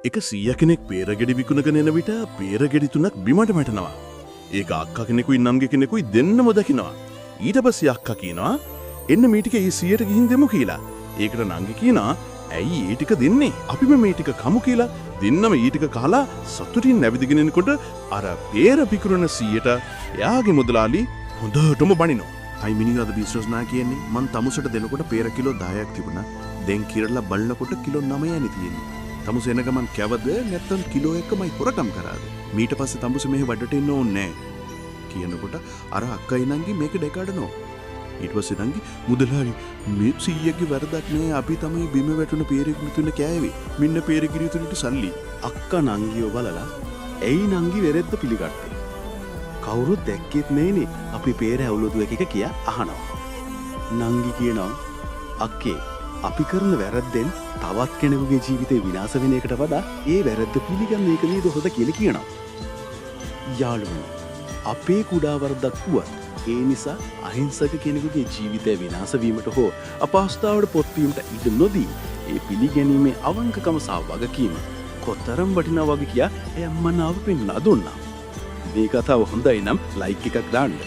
එක 100 කෙනෙක් පේරගෙඩි විකුණගෙන එන විට පේරගෙඩි 3ක් බිමට වැටෙනවා. ඒක අක්කා කෙනෙකුයි නම්ගේ කෙනෙකුයි දෙන්නම දකිනවා. ඊට පස්සේ අක්කා කියනවා එන්න මේ ටික ඒ 100ට ගිහින් දෙමු කියලා. ඒකට නංගි කියනවා ඇයි ඒ ටික දෙන්නේ? අපිම මේ ටික කමු කියලා. දෙන්නම ඊ ටික කහලා සතුටින් නැවිදගෙන එනකොට අර පේර පිකුරන 100ට එයාගේ මුදලාලි හොඳටම බනිනවා. අයි මිනිහාද බිස්නස් නා කියන්නේ මං තමුසට දෙනකොට පේර කිලෝ 10ක් තිබුණා. දැන් කිරලා බලනකොට කිලෝ 9යි තියෙන්නේ. තමුස එන ගමන් කැවද නැත්තම් කිලෝ එකමයි හොරකම් කරාද? මීට පස්සේ තමුස මෙහෙ වඩට එන්න ඕනේ නැහැ කියනකොට අර අක්කයි නංගි මේක දෙකඩනවා. ඊට පස්සේ නංගි මුදලාලි මේ 100ගේ වැරදක් නෑ අපි තමයි බිම වැටුණ පේරකිරි තුන කෑවේ. මෙන්න පේරකිරි තුනට සල්ලි. අක්කා නංගිව බලලා ඇයි නංගි වෙරෙද්ද පිළිගත්තේ? කවුරුත් දැක්කෙත් නෑනේ අපි පේර ඇවුලුදු එක කියා අහනවා. නංගි කියනවා අක්කේ අපි කරන වැරද්දෙන් තවත් කෙනෙකුගේ ජීවිතේ විනාශ වෙන එකට වඩා ඒ වැරද්ද පිළිගන්න එක නේද හොඳ කියලා කියනවා. යාළුවනේ අපේ කුඩා වරදක් වුවත් ඒ නිසා අහිංසක කෙනෙකුගේ ජීවිතය විනාශ වීමට හෝ අපහසුතාවට පොත්වීමට ඉඩ නොදී ඒ පිළිගැනීමේ අවංකකම සහ වගකීම කොතරම් වටිනා වගේ කියා එයම්මනාව පෙන්වා දුන්නා. මේ කතාව හොඳයි නම් ලයික් එකක් දාන්න.